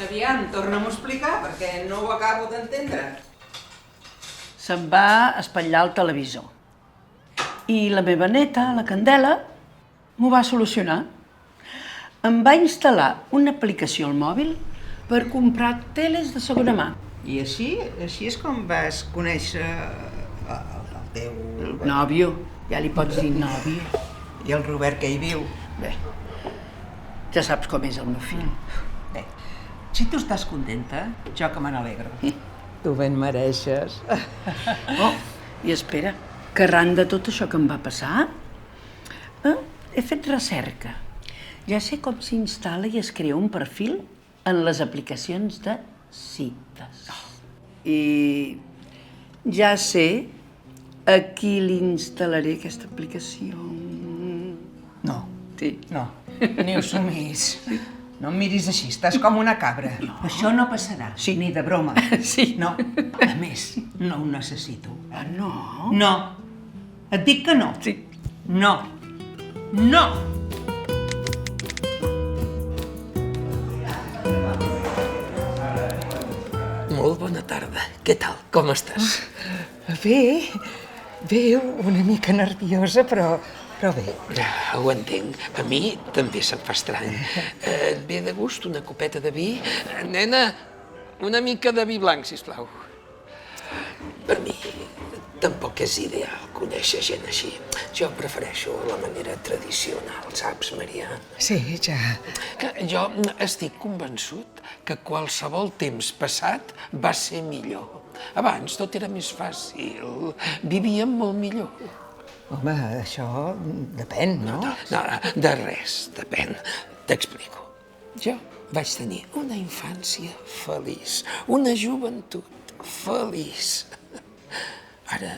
Aviam, torna-m'ho a explicar, perquè no ho acabo d'entendre. Se'n va espatllar el televisor. I la meva neta, la Candela, m'ho va solucionar. Em va instal·lar una aplicació al mòbil per comprar teles de segona mà. I així és com vas conèixer el teu... El nòvio, ja li pots dir nòvio. I el Robert que hi viu. Bé, ja saps com és el meu fill. Bé, si tu estàs contenta, jo que me n'alegro. Tu ben mereixes. Oh, i espera, que arran de tot això que em va passar, he fet recerca. Ja sé com s'instal·la i es crea un perfil en les aplicacions de cites. I ja sé a qui li instal·laré aquesta aplicació. No, Sí. no, ni ho somis. No em miris així, estàs com una cabra. No. Això no passarà, Sí. ni de broma. Sí. No, a més, no ho necessito. Ah, no? No, et dic que no. Sí. No, no! Molt bona tarda. Què tal? Com estàs? Bé, una mica nerviosa, però bé. Ho entenc. A mi també se'm fa estrany. Et ve de gust una copeta de vi? Nena, una mica de vi blanc, sisplau. Per mi tampoc és ideal conèixer gent així. Jo prefereixo la manera tradicional, saps, Maria? Sí, ja. Que jo estic convençut que qualsevol temps passat va ser millor. Abans tot era més fàcil, vivíem molt millor. Home, això depèn, no? No, de res, depèn. T'explico. Jo vaig tenir una infància feliç, una joventut feliç. Ara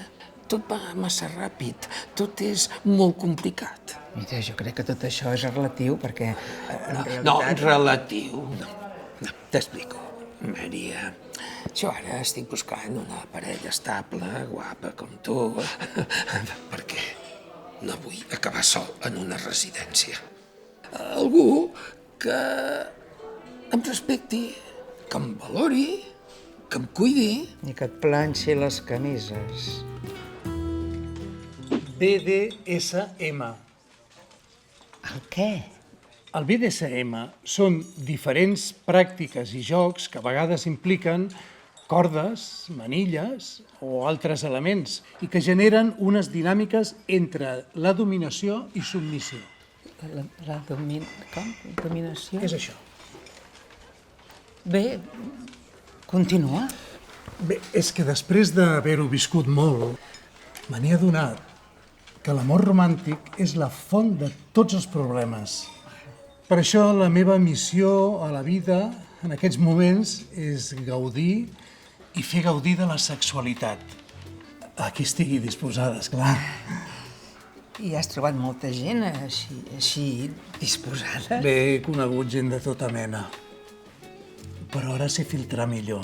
tot va massa ràpid, tot és molt complicat. Mira, jo crec que tot això és relatiu, perquè en realitat... No, relatiu. No, t'explico. Maria, jo ara estic buscant una parella estable, guapa com tu, perquè no vull acabar sol en una residència. Algú que em respecti, que em valori, que em cuidi. I que et planxi les camises. BDSM. El què? El BDSM són diferents pràctiques i jocs que a vegades impliquen cordes, manilles o altres elements i que generen unes dinàmiques entre la dominació i submissió. Com? Dominació? És això. Bé, continua. Bé, és que després d'haver-ho viscut molt, me n'he adonat que l'amor romàntic és la font de tots els problemes. Per això la meva missió a la vida en aquests moments és gaudir i fer gaudir de la sexualitat. A qui estigui disposada, esclar. I has trobat molta gent així disposada? Bé, he conegut gent de tota mena, però ara sé filtrar millor.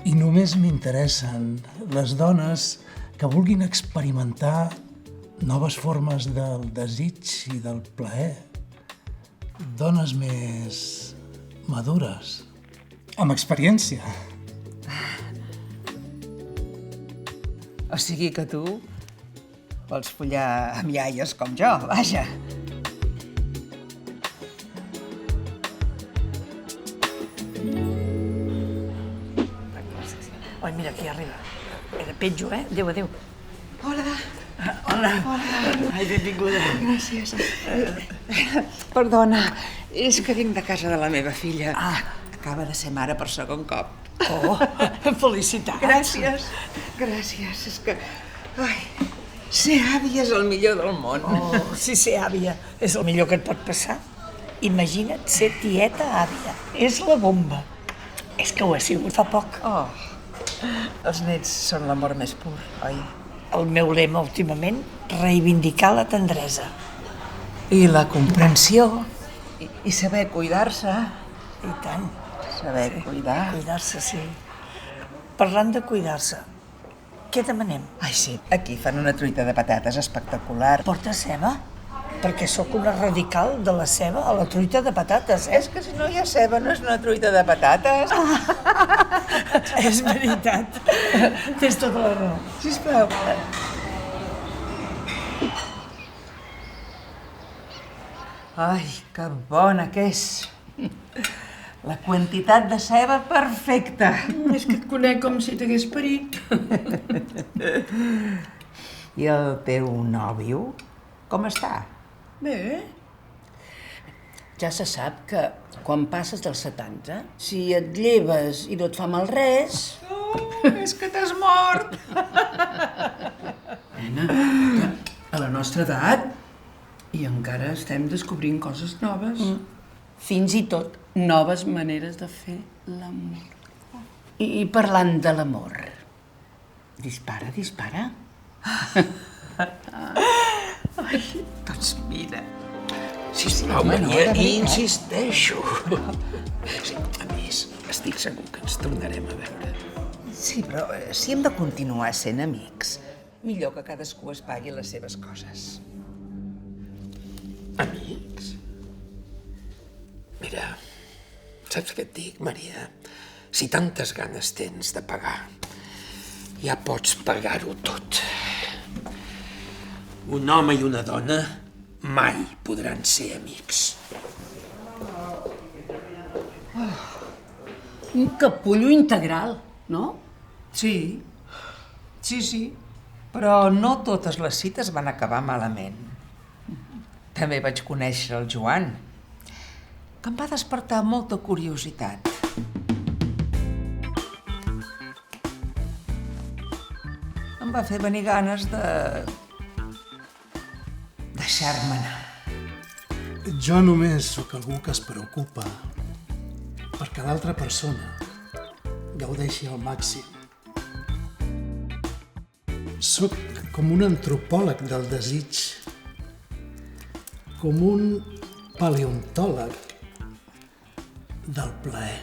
I només m'interessen les dones que vulguin experimentar noves formes del desig i del plaer. Dones més madures, amb experiència. O sigui que tu vols follar amb iaies com jo, vaja. Oi, mira, aquí arriba. Penjo, Adéu, adéu. Hola. Hola. Ai, benvinguda. Gràcies. Perdona, és que vinc de casa de la meva filla. Acaba de ser mare per segon cop. Oh, felicitats. Gràcies. És que... Ai, ser àvia és el millor del món. Oh, si ser àvia és el millor que et pot passar, imagina't ser tieta àvia. És la bomba. És que ho ha sigut fa poc. Oh, els nets són l'amor més pur, oi? El meu lema últimament, reivindicar la tendresa. I la comprensió. I saber cuidar-se. I tant. Saber cuidar. Cuidar-se, sí. Parlant de cuidar-se, què demanem? Ai, sí, aquí fan una truita de patates espectacular. Porta ceba? perquè sóc una radical de la ceba a la truita de patates, És que si no hi ha ceba no és una truita de patates. És veritat. Tens tota la raó. Sisplau. Ai, que bona que és. La quantitat de ceba perfecta. És que et conec com si t'hagués parit. I el teu nòvio, com està? Bé. Ja se sap que quan passes dels 70, si et lleves i no et fa mal res... És que t'has mort. Nena, a la nostra edat, i encara estem descobrint coses noves. Fins i tot noves maneres de fer l'amor. I parlant de l'amor, dispara, dispara. Doncs mira. Sisplau, Maria, insisteixo. Sí, a més, estic segur que ens tornarem a veure. Sí, però si hem de continuar sent amics, millor que cadascú es pagui les seves coses. Amics? Mira, saps què et dic, Maria? Si tantes ganes tens de pagar, ja pots pagar-ho tot. Un home i una dona mai podran ser amics. Un capullo integral, no? Sí, però no totes les cites van acabar malament. També vaig conèixer el Joan, que em va despertar molta curiositat. Em va fer venir ganes de deixar-me anar. Jo només sóc algú que es preocupa perquè l'altra persona gaudeixi al màxim. Sóc com un antropòleg del desig, com un paleontòleg del plaer.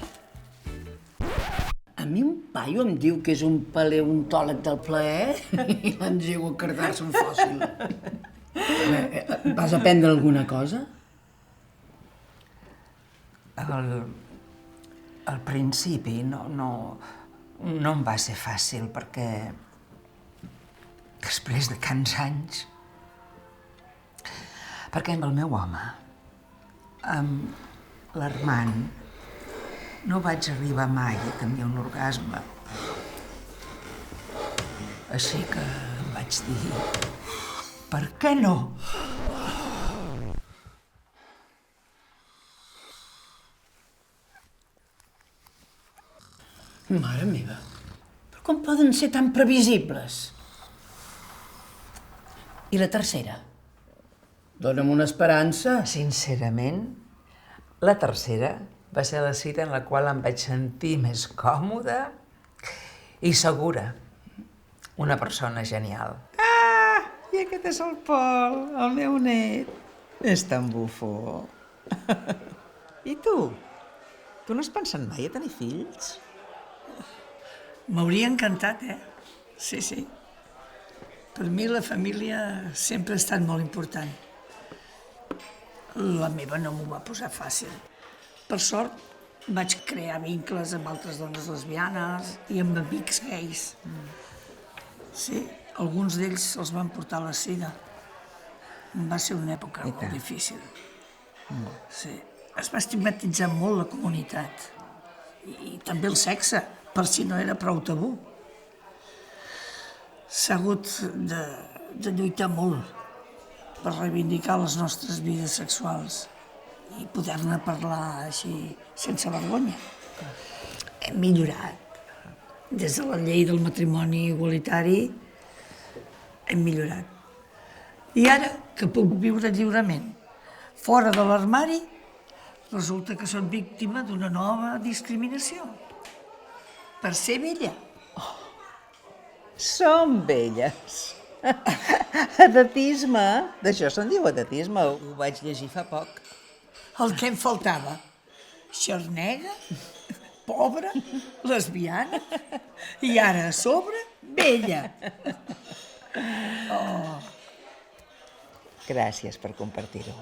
A mi un paio em diu que és un paleontòleg del plaer i l'engego a cardar-se un fòssil. Vas aprendre alguna cosa? Al principi no em va ser fàcil perquè després de tants anys, perquè amb el meu home, amb l'Armand, no vaig arribar mai a tenir un orgasme. Així que em vaig dir, per què no? Mare meva, però com poden ser tan previsibles? I la tercera? Dóna'm una esperança. Sincerament, la tercera va ser la cita en la qual em vaig sentir més còmoda i segura. Una persona genial. Ah, i aquest és el Pol, el meu net. És tan bufó. I tu? Tu no has pensat mai a tenir fills? M'hauria encantat, Sí. Per mi la família sempre ha estat molt important. La meva no m'ho va posar fàcil. Per sort, vaig crear vincles amb altres dones lesbianes i amb amics gais. Sí, alguns d'ells els van portar a la sida. Va ser una època molt difícil. Sí, es va estigmatitzar molt la comunitat. I també el sexe, per si no era prou tabú. S'ha hagut de lluitar molt per reivindicar les nostres vides sexuals i poder-ne parlar així, sense vergonya. Hem millorat. Des de la llei del matrimoni igualitari hem millorat. I ara que puc viure lliurement fora de l'armari, resulta que soc víctima d'una nova discriminació. Per ser vella. Som velles. Edatisme. D'això se'n diu edatisme. Ho vaig llegir fa poc. El que em faltava. Xarnega, pobra, lesbiana i ara a sobre, vella. Gràcies per compartir-ho.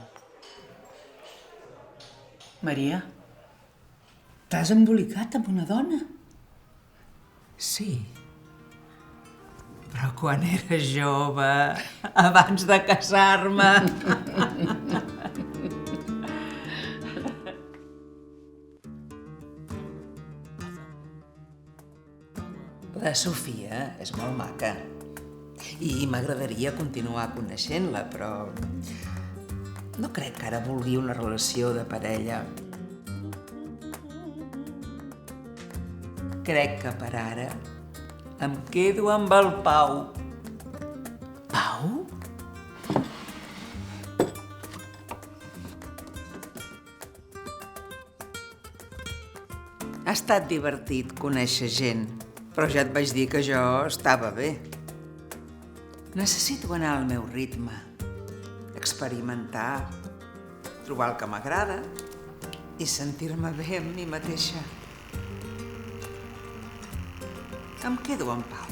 Maria, t'has embolicat amb una dona? Sí, però quan era jove, abans de casar-me. La Sofia és molt maca i m'agradaria continuar coneixent-la, però no crec que ara vulgui una relació de parella. Crec que per ara em quedo amb el Pau. Pau? Ha estat divertit conèixer gent, però ja et vaig dir que jo estava bé. Necessito anar al meu ritme, experimentar, trobar el que m'agrada i sentir-me bé amb mi mateixa. Em quedo en Pau.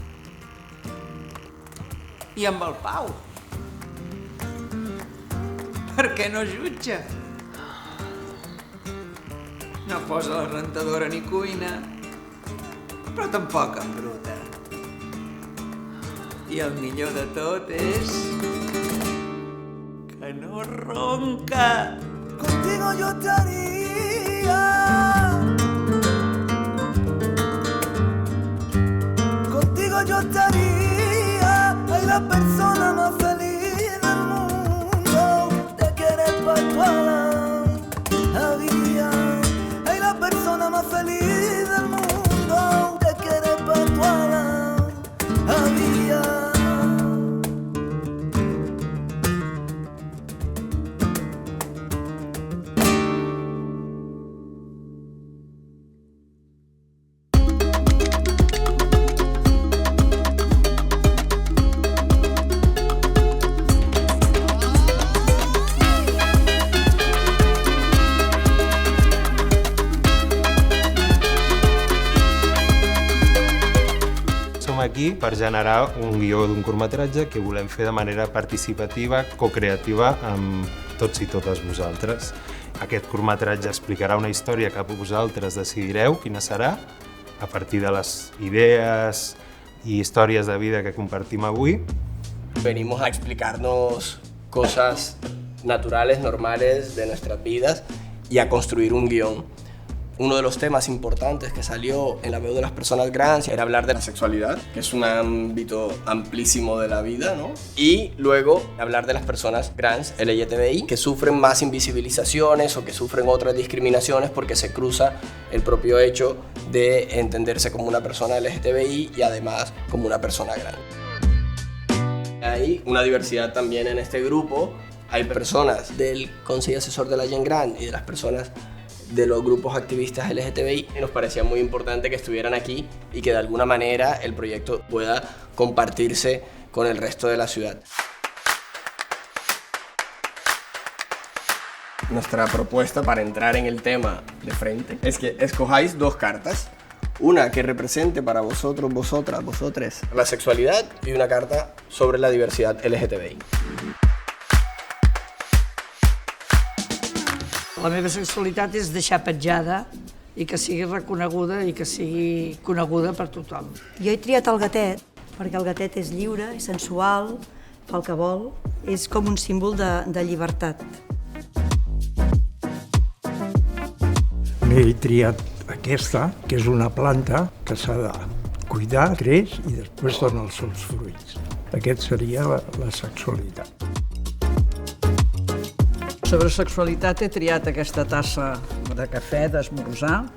I amb el Pau. Perquè no jutja. No posa la rentadora ni cuina, però tampoc embruta. I el millor de tot és que no ronca. Contigo yo estaría. Contigo yo estaría. Ay, la persona más feliz del mundo. Te quieres pa' la vida. Ay, la persona más feliz del mundo. Te quieres pa' la vida. Aquí per generar un guió d'un curtmetratge que volem fer de manera participativa, co-creativa amb tots i totes vosaltres. Aquest curtmetratge explicarà una història que vosaltres decidireu quina serà a partir de les idees y historias de vida que compartimos avui. Venimos a explicarnos cosas naturales, normales de nuestras vidas y a construir un guión. Uno de los temas importantes que salió en la veu de las personas trans era hablar de la sexualidad, que es un ámbito amplísimo de la vida, ¿no? Y luego hablar de las personas trans LGTBI que sufren más invisibilizaciones o que sufren otras discriminaciones porque se cruza el propio hecho de entenderse como una persona LGTBI y además como una persona trans. Hay una diversidad también en este grupo. Hay personas del Consejo Asesor de la Gent Gran y de las personas de los grupos activistas LGTBI, y nos parecía muy importante que estuvieran aquí y que de alguna manera el proyecto pueda compartirse con el resto de la ciudad. Nuestra propuesta para entrar en el tema de frente es que escojáis dos cartas, una que represente para vosotros, vosotras, vosotres la sexualidad y una carta sobre la diversidad LGTBI. La meva sexualitat és deixar petjada i que sigui reconeguda i que sigui coneguda per tothom. Jo he triat el gatet, perquè el gatet és lliure, és sensual, fa el que vol, és com un símbol de llibertat. M'he triat aquesta, que és una planta que s'ha de cuidar, creix i després dona els seus fruits. Aquest seria la sexualitat. Sobre sexualitat he triat aquesta tassa de cafè, d'esmorzar,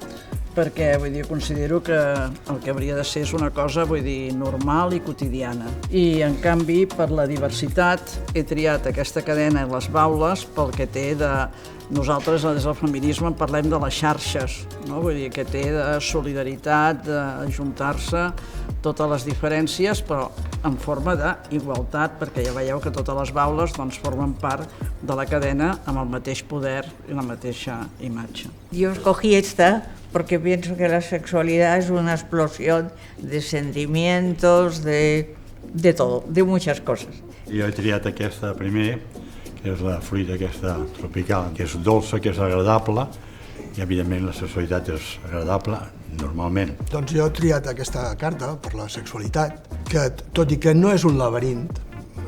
perquè considero que el que hauria de ser és una cosa normal i quotidiana. I en canvi, per la diversitat, he triat aquesta cadena i les baules pel que té de... Nosaltres, des del feminisme, parlem de les xarxes, no? Vull dir que té de solidaritat, d'ajuntar-se, totes les diferències, però en forma d'igualtat, perquè ja veieu que totes les baules formen part de la cadena amb el mateix poder i la mateixa imatge. Yo escogí esta porque pienso que la sexualidad es una explosión de sentimientos, de todo, de muchas cosas. Jo he triat aquesta primer que és la fruita aquesta tropical, que és dolça, que és agradable, i evidentment la sexualitat és agradable normalment. Doncs jo he triat aquesta carta per la sexualitat, que tot i que no és un laberint,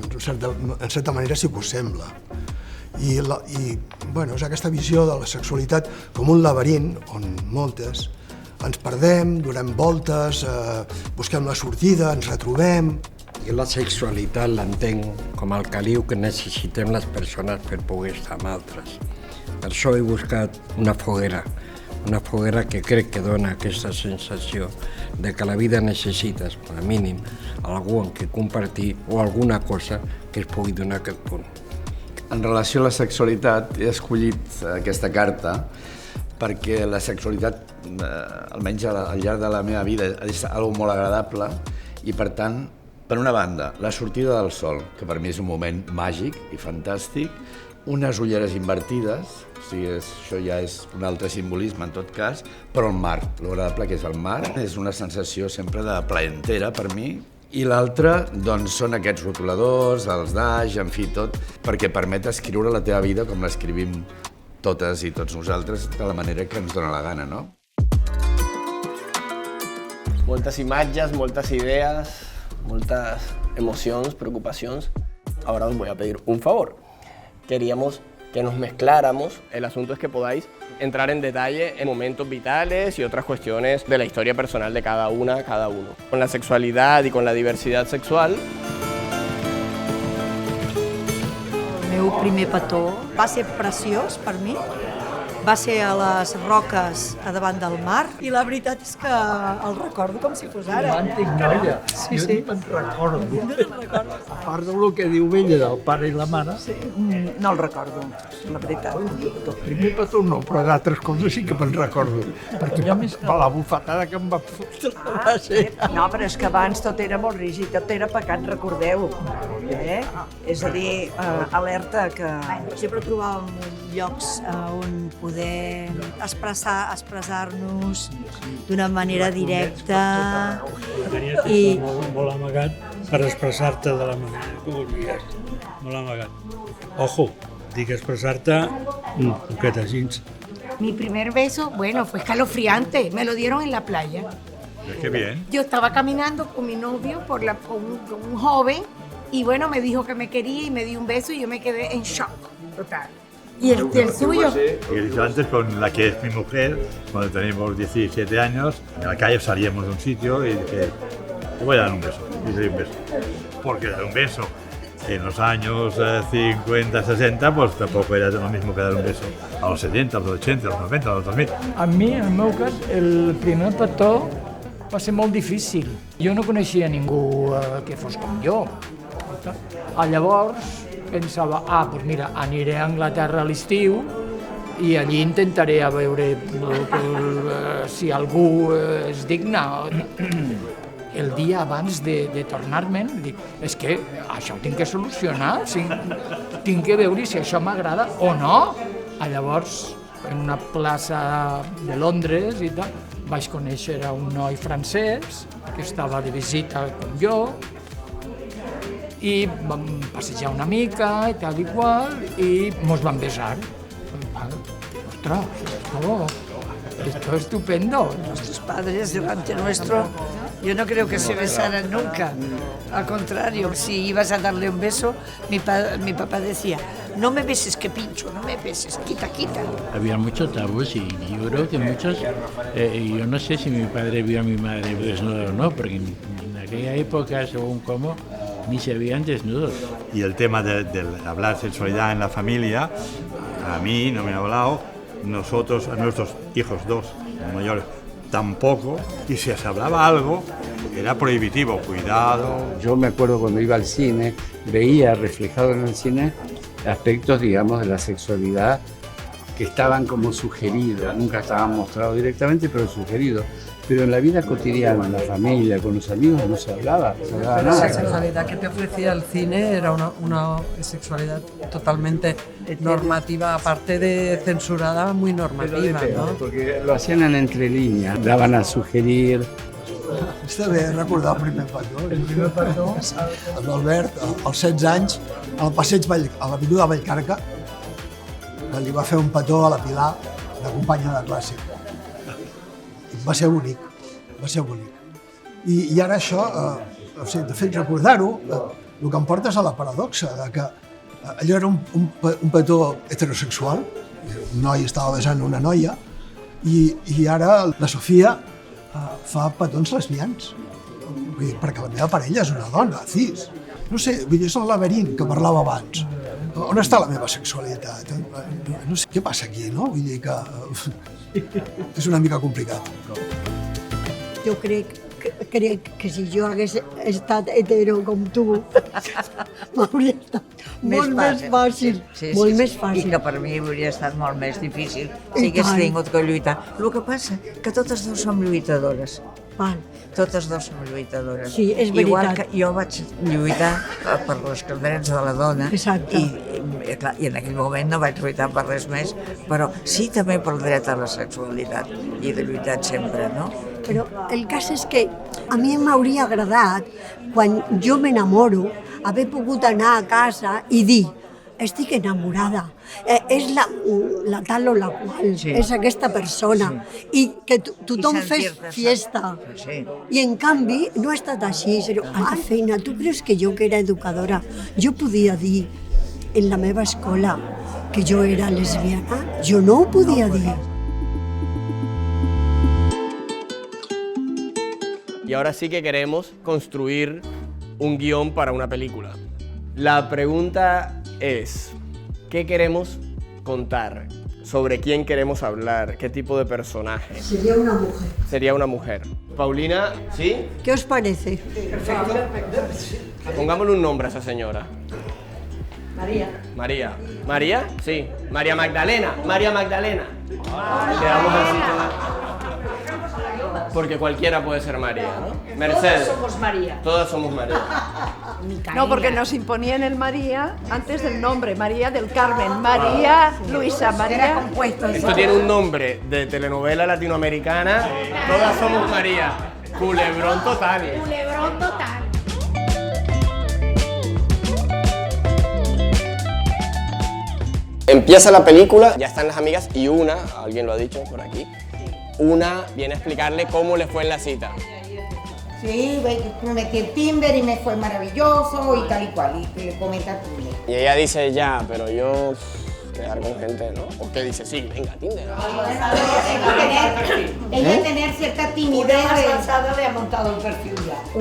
en certa manera sí que ho sembla. I bueno, és aquesta visió de la sexualitat com un laberint on moltes ens perdem, donem voltes, busquem la sortida, ens retrobem. Jo la sexualitat l'entenc com el caliu que necessitem les persones per poder estar amb altres. Per això he buscat una foguera que crec que dona aquesta sensació de que la vida necessites, com a mínim, algú amb qui compartir o alguna cosa que es pugui donar aquest punt. En relació a la sexualitat, he escollit aquesta carta perquè la sexualitat, almenys al llarg de la meva vida, és una cosa molt agradable i, per tant, per una banda, la sortida del sol, que per mi és un moment màgic i fantàstic, unes ulleres invertides, o sigui, això ja és un altre simbolisme en tot cas, però el mar, l'agradable que és el mar, és una sensació sempre de plaentera per mi. I l'altre, doncs, són aquests rotuladors, els daix, en fi, tot, perquè permet escriure la teva vida com l'escrivim totes i tots nosaltres, de la manera que ens dona la gana, no? Moltes imatges, moltes idees, muchas emociones, preocupaciones. Ahora os voy a pedir un favor. Queríamos que nos mezcláramos. El asunto es que podáis entrar en detalle en momentos vitales y otras cuestiones de la historia personal de cada uno. Con la sexualidad y con la diversidad sexual. El meu primer petó va ser preciós per mi. Va ser a les roques a davant del mar i la veritat és que el recordo com si fos ara. Romàntic, noia. Sí, Jo sí. ni me'n recordo. A part del que diu ella del pare i la mare. Sí, no el recordo, la veritat. Del primer petó no, però d'altres coses sí que me'n recordo. Perquè la bufetada que em va fotre va ser... No, però és que abans tot era molt rígid, tot era pecat, recordeu. És a dir, alerta que... Sempre trobàvem llocs on poder expressar-nos d'una manera directa i... Molt amagat per expressar-te de la manera que volies. Molt amagat. Ojo, dic expressar-te un poquet així. Mi primer beso, bueno, fue escalofriante. Me lo dieron en la playa. Qué bien. Yo estaba caminando con mi novio con un joven y bueno, me dijo que me quería y me dio un beso y yo me quedé en shock total. ¿Y el suyo? He dicho antes con la que es mi mujer, cuando teníamos 17 años, en la calle salíamos de un sitio y dije, te voy a dar un beso. Y le di un beso. Porque dar un beso en los años 50, 60, pues tampoco era lo mismo que dar un beso a los 70, a los 80, a los 90, a los 2000. A mi, en el meu cas, el primer petó va ser molt difícil. Jo no coneixia ningú que fos com jo. Llavors pensava, doncs mira, aniré a Anglaterra a l'estiu i allí intentaré a veure si algú és digne. El dia abans de tornar-me'n, dic, és que això ho tinc que solucionar, tinc que veure si això m'agrada o no. Llavors, en una plaça de Londres i tal, vaig conèixer a un noi francès que estava de visita com jo i vam passejar una mica i tal i qual i mos vam besar. Ostres, esto es estupendo. Nuestros padres delante nuestro, yo no creo que se besaran nunca. Al contrario, si ibas a darle un beso, mi papá decía, no me beses que pincho, no me beses, quita, quita. Había muchos tabús y yo creo que muchos, yo no sé si mi padre vio a mi madre desnuda o no, porque en aquella época, según cómo, ni se veían desnudos. Y el tema de hablar sexualidad en la familia, a mí no me ha hablado, nosotros, a nuestros hijos dos mayores, tampoco, y si se hablaba algo, era prohibitivo, cuidado. Yo me acuerdo cuando iba al cine, veía reflejado en el cine aspectos, digamos, de la sexualidad que estaban como sugeridos, nunca estaban mostrados directamente, pero sugeridos. Pero en la vida cotidiana, en la familia, con los amigos, no se hablaba Pero nada. la sexualidad que te ofrecía el cine era una sexualidad totalmente normativa, aparte de censurada, muy normativa, ¿no? Porque lo hacían en entre líneas, daban a sugerir Està bé recordar el primer petó. El primer petó. Amb l'Albert, als 16 anys, al passeig a l'avinguda Vallcarca, que li va fer un petó a la Pilar, de companya de classe. Va ser bonic, va ser bonic. I ara això, de fet, recordar-ho, el que em porta és a la paradoxa de que allò era un petó heterosexual, un noi estava besant una noia, i ara la Sofia fa petons lesbians, perquè la meva parella és una dona, cis. No sé, és el laberint que parlava abans. On està la meva sexualitat? No sé què passa aquí, no? Vull dir que és una mica complicat. Jo crec que si jo hagués estat hetero com tu, m'hauria estat molt més fàcil. Molt més fàcil. I que per mi hauria estat molt més difícil si hagués tingut que lluitar. El que passa que totes dues som lluitadores. Totes dues som lluitadores. Sí, és veritat. Igual que jo vaig lluitar per els drets de la dona. Exacte. I en aquell moment no vaig lluitar per res més, però sí també pel dret a la sexualitat i de lluitar sempre, no? Però el cas és que a mi m'hauria agradat, quan jo m'enamoro, haver pogut anar a casa i dir estic enamorada, és la tal o la qual, és aquesta persona, i que tothom fes fiesta. I en canvi no ha estat així. A la feina, tu creus que jo, que era educadora, jo podia dir en la meva escola que jo era lesbiana? Jo no ho podia dir. Y ahora sí que queremos construir un guión para una película. La pregunta es, ¿qué queremos contar? ¿Sobre quién queremos hablar? ¿Qué tipo de personaje? Sería una mujer. Sería una mujer. Paulina, ¿sí? ¿Qué os parece? Perfecto. Pongámosle un nombre a esa señora. María. María. ¿María? Sí. María Magdalena. María Magdalena. Quedamos así todas. Porque cualquiera puede ser María, ¿no? Mercedes. Todos somos María. Todas somos María. No, porque nos imponían el María antes del nombre, María del Carmen, María Luisa, María... Esto tiene un nombre de telenovela latinoamericana. Todas somos María. Culebrón total. Culebrón total. Empieza la película, ya están las amigas y una, alguien lo ha dicho por aquí, una viene a explicarle cómo le fue en la cita. Sí, me metí el Tinder y me fue maravilloso y tal y cual, y le comenta a Tinder. Y ella dice, ya, pero yo quedar con gente, ¿no? ¿O qué dice? Sí, venga, Tinder. Ella tener cierta timidez. Una avanzada le ha montado el perfil ya.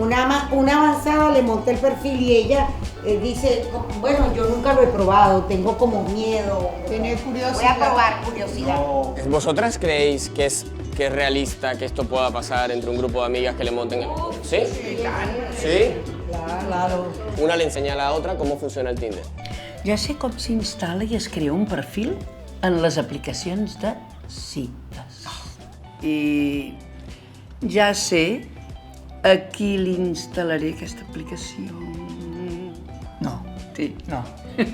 Una avanzada le monté el perfil y ella dice, bueno, yo nunca lo he probado, tengo como miedo. Tener curiosidad. Voy a probar curiosidad. ¿Vosotras creéis que es realista que esto pueda pasar entre un grupo de amigas que le monten el... ¿Sí? ¿Sí? Claro. Una le enseña a la otra cómo funciona el Tinder. Ja sé com s'instal·la i es crea un perfil en les aplicacions de cites. I ja sé a qui li instal·laré aquesta aplicació. No, no,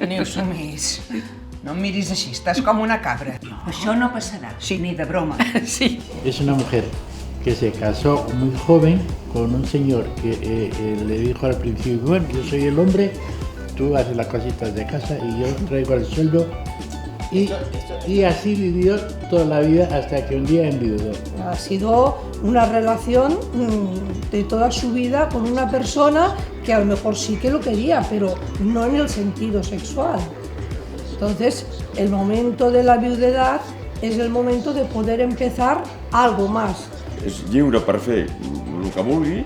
ni ho somis. No em miris així, estàs com una cabra. Això no passarà, ni de broma. Sí. Es una mujer que se casó muy joven con un señor que le dijo al principio, bueno, yo soy el hombre, tú haces las cositas de casa y yo traigo el sueldo. Y así vivió toda la vida hasta que un día enviudó. Ha sido una relación de toda su vida con una persona que a lo mejor sí que lo quería, pero no en el sentido sexual. Entonces, el momento de la viudedad es el momento de poder empezar algo más. És lliure per fer el que vulgui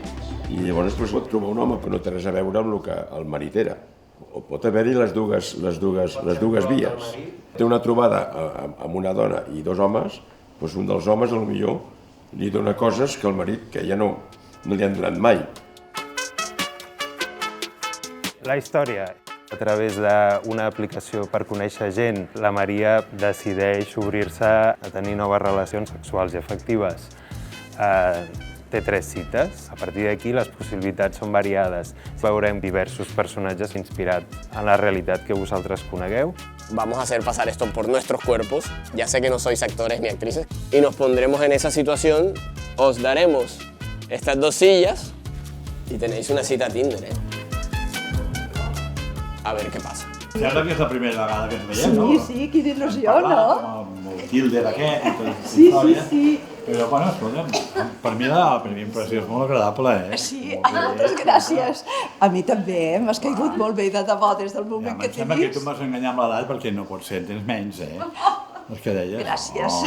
i llavors pot trobar un home que no té res a veure amb el que el marit era. O pot haver-hi les dues vies. Té una trobada amb una dona i dos homes, doncs un dels homes potser li dona coses que el marit que ja no li han donat mai. La història. A través d'una aplicació per conèixer gent, la Maria decideix obrir-se a tenir noves relacions sexuals i afectives. Té 3 cites. A partir d'aquí les possibilitats són variades. Veurem diversos personatges inspirats en la realitat que vosaltres conegueu. Vamos a hacer pasar esto por nuestros cuerpos. Ya sé que no sois actores ni actrices. Y nos pondremos en esa situación. Os daremos estas 2 sillas y tenéis una cita Tinder, ¿eh? A ver què passa. Sembla que és la primera vegada que ens veiem, no? Sí, quina il·lusió, no? Amb el Tinder aquest i tota aquesta Sí, història. sí. Però, bueno, escolta'm, per mi la primera impressió és molt agradable, eh? Sí, moltes gràcies. A mi també, m'has caigut molt bé, de debò, des del moment que Em t'he sembla que vist. tu em vas enganyar amb l'edat perquè no pot ser, en tens menys, eh? És que deies. Gràcies.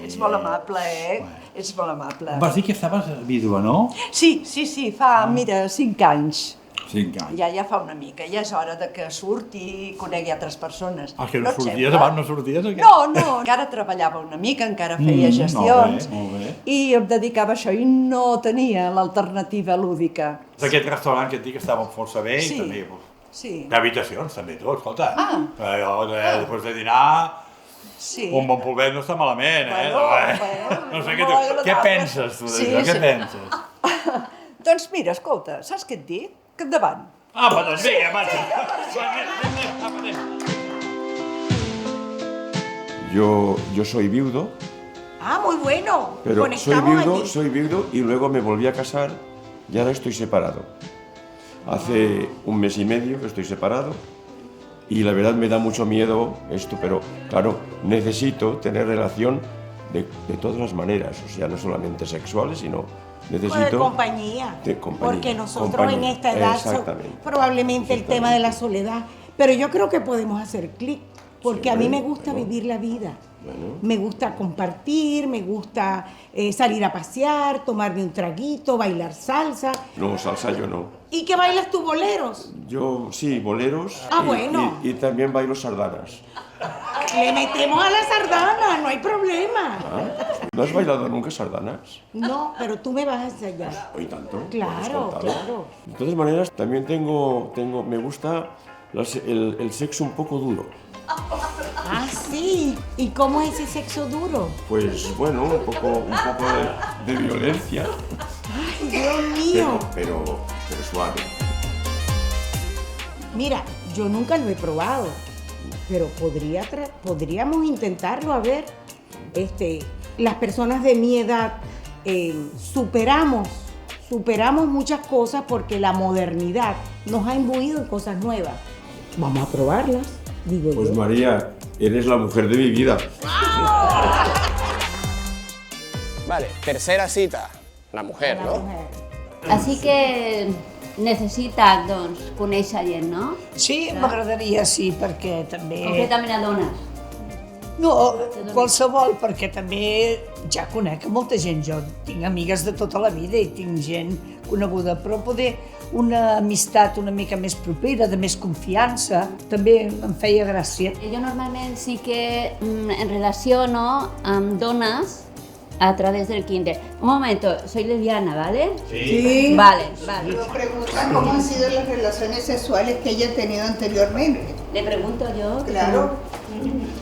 Ets molt amable, eh? Ets molt amable. Em vas dir que estaves vídua, no? Sí, fa, mira, 5 anys. 5 anys. Ja fa una mica, ja és hora de que surti i conegui altres persones. Ah, que no et sorties, sembla? abans no sorties o què? No, encara treballava una mica, encara feia gestions Molt bé. i em dedicava a això i no tenia l'alternativa lúdica. Aquest restaurant que et dic estava força bé Sí. i també... Sí. D'habitacions, també, tot, escolta. Ah. Després de dinar, Sí. un bon polvet no està malament, eh? No sé, molt què agradable. penses tu d'això? Què penses? Doncs mira, escolta, saps què et dic? Que endavant. Apa, doncs vinga, marxa. Yo soy viudo, Ah, muy bueno. pero Conectamos allí. soy viudo y luego me volví a casar y ahora estoy separado. Hace 1 mes y medio que estoy separado y la verdad me da mucho miedo esto, pero claro, necesito tener relación de todas las maneras, o sea, no solamente sexuales, sino necesito... De compañía. De compañía. Porque nosotros Compañía, en esta edad exactamente. probablemente el tema de la soledad. Pero yo creo que podemos hacer clic, porque a mí me gusta vivir la vida. Bueno, Me gusta compartir, me gusta salir a pasear, tomarme un traguito, bailar salsa. no, salsa yo no. ¿Y qué bailas tú, boleros? Yo sí, boleros Ah, y, bueno. y también bailo sardanas. Le metemos a la sardana, no hay problema. ¿Ah? ¿No has bailado nunca sardanas? No, pero tú me vas a enseñar. Hoy tanto. Claro, pues, claro. De todas maneras, también me gusta el sexo un poco duro. Ah, sí. ¿Y cómo es ese sexo duro? Pues bueno, un poco de violencia, Ay, Dios mío. pero suave. Mira, yo nunca lo he probado, pero podríamos intentarlo a ver. Las personas de mi edad superamos muchas cosas porque la modernidad nos ha imbuido en cosas nuevas. Vamos a probarlas, digo Pues yo. María, eres la mujer de mi vida. Vale, tercera cita, la mujer, ¿no? Així que necessita, doncs, conèixer gent, no? Sí, m'agradaria, sí, perquè també... Concretament a dones. No, qualsevol, perquè també ja conec molta gent. Jo tinc amigues de tota la vida i tinc gent coneguda, però poder una amistat una mica més propera, de més confiança, també em feia gràcia. Jo normalment sí que em relaciono amb dones a través del Tinder. Un momento, soy lesbiana, ¿vale? Sí. Vale. Nos preguntan cómo han sido las relaciones sexuales que ella ha tenido anteriormente. Le pregunto yo. Claro.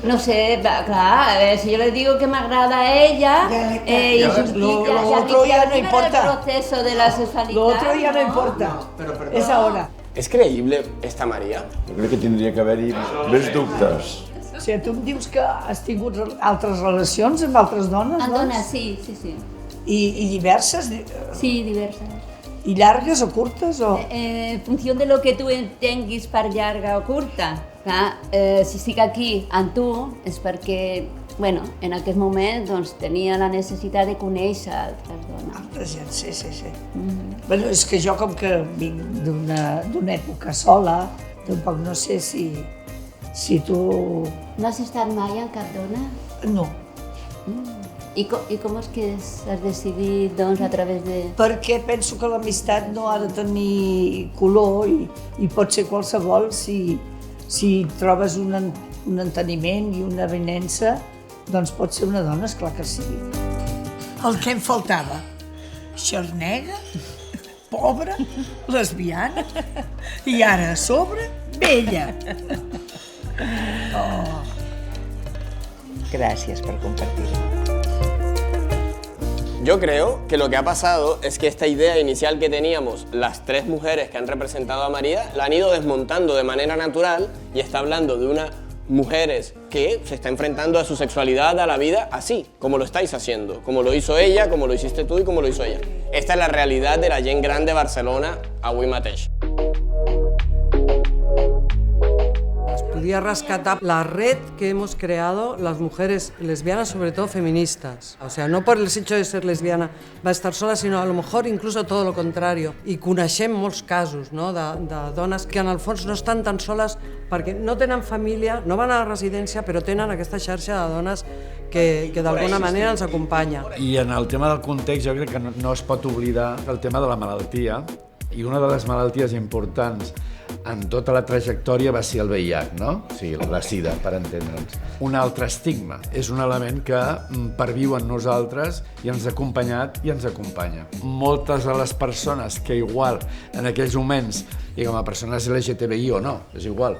No sé, claro, a ver, si yo le digo que me agrada a ella, y lo otro ya no importa. el proceso de la sexualidad. Lo otro ya no importa. És ahora. És creïble esta Maria? Jo crec que tindria que haver-hi més dubtes. O sigui, tu em dius que has tingut altres relacions amb altres dones, Amb doncs? dones, sí. I diverses? Sí, diverses. I llargues o curtes? O... En funció de lo que tu entenguis per llarga o curta. Clar, si estic aquí amb tu és perquè, bueno, en aquest moment doncs, tenia la necessitat de conèixer altres dones. Altra gent, sí. Bueno, és que jo com que vinc d'una època sola, tampoc no sé si tu... No has estat mai amb cap dona? No. I com és que has decidit, doncs, a través de... Perquè penso que l'amistat no ha de tenir color i pot ser qualsevol si trobes un enteniment i una avinença, doncs pot ser una dona, esclar que sí. El que em faltava. Xarnega, pobra, lesbiana i ara a sobre, vella. Gracias por compartirlo. Yo creo que lo que ha pasado es que esta idea inicial que teníamos, las 3 mujeres que han representado a María, la han ido desmontando de manera natural y está hablando de una mujeres que se están enfrentando a su sexualidad, a la vida, así, como lo estáis haciendo, como lo hizo ella, como lo hiciste tú y como lo hizo ella. Esta es la realidad de la gent gran de Barcelona avui mateix. Podía rescatar la red que hemos creado las mujeres lesbianas, sobre todo feministas. O sea, no por el hecho de ser lesbiana va a estar sola, sino a lo mejor incluso todo lo contrario. I coneixem molts casos, no?, de dones que en el fons no estan tan soles perquè no tenen família, no van a la residència, però tenen aquesta xarxa de dones que d'alguna manera els acompanya. I en el tema del context jo crec que no es pot oblidar el tema de la malaltia, i una de les malalties importants en tota la trajectòria va ser el VIH, no? O sigui, la SIDA, per entendre'ns. Un altre estigma. És un element que perviu en nosaltres i ens ha acompanyat i ens acompanya. Moltes de les persones que igual en aquells moments, diguem, a persones LGTBI o no, és igual,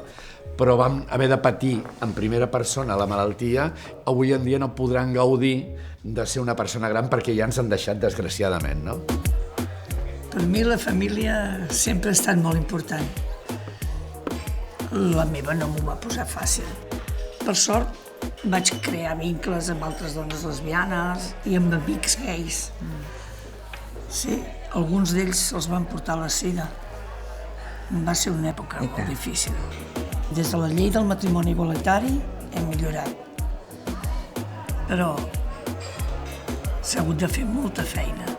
però vam haver de patir en primera persona la malaltia, avui en dia no podran gaudir de ser una persona gran perquè ja ens han deixat, desgraciadament, no? Per mi la família sempre ha estat molt important. La meva no m'ho va posar fàcil. Per sort, vaig crear vincles amb altres dones lesbianes i amb amics gais. Sí, alguns d'ells se'ls van portar la sida. Va ser una època molt difícil. Des de la llei del matrimoni igualitari hem millorat. Però s'ha hagut de fer molta feina.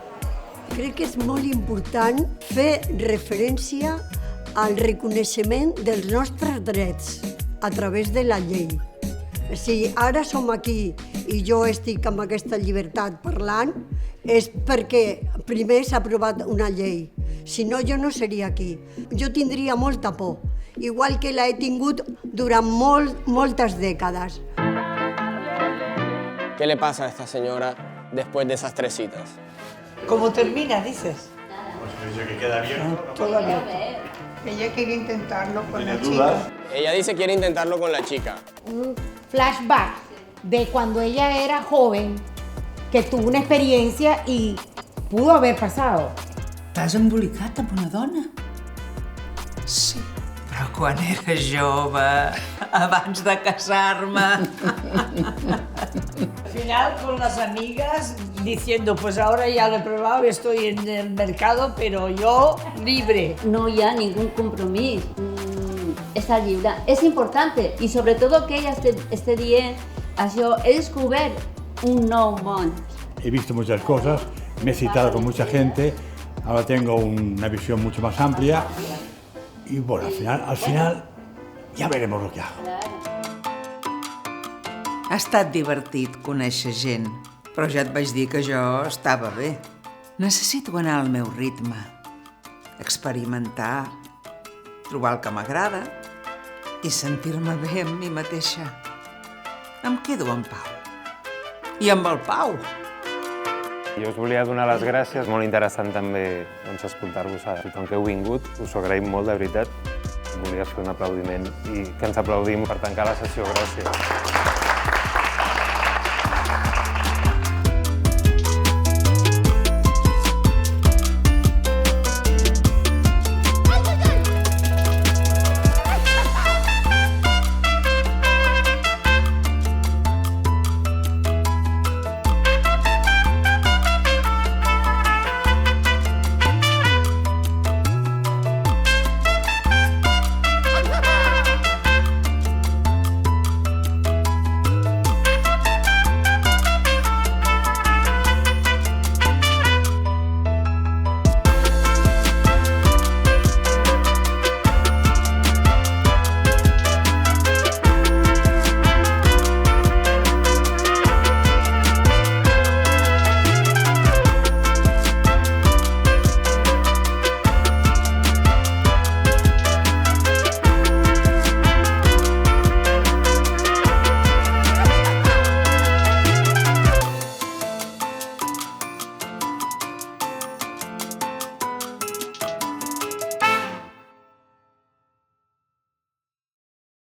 Crec que és molt important fer referència al reconeixement dels nostres drets a través de la llei. Si ara som aquí i jo estic amb aquesta llibertat parlant, és perquè primer s'ha aprovat una llei. Si no, jo no seria aquí. Jo tindria molta por, igual que l'he tingut durant moltes dècades. ¿Qué le pasa a esta señora después de esas 3 citas? ¿Cómo termina, dices? Pues dice que queda abierto. Todo abierto. Ella quería intentarlo con la chica. Ella dice que quiere intentarlo con la chica. Un flashback de cuando ella era joven, que tuvo una experiencia y pudo haber pasado. T'has embolicat amb una dona? Sí, però quan era jove, abans de casar-me. Al final, con las amigas, diciendo, pues ahora ya lo he probado, estoy en el mercado, pero yo libre. No hi ha ningún compromís. Està lliure. És important i sobretot que ella esté dient això, he descobert un nou món. He visto muchas cosas, me he citado con mucha gente, ahora tengo una visión mucho más amplia y bueno, al final ya veremos lo que hago. Ha estat divertit conèixer gent, però ja et vaig dir que jo estava bé. Necessito anar al meu ritme, experimentar, trobar el que m'agrada i sentir-me bé amb mi mateixa. Em quedo en pau. I amb el Pau. Jo us volia donar les gràcies, molt interessant també escoltar-vos a tothom que heu vingut, us ho agraïm molt, de veritat. Volia fer un aplaudiment i que ens aplaudim per tancar la sessió. Gràcies.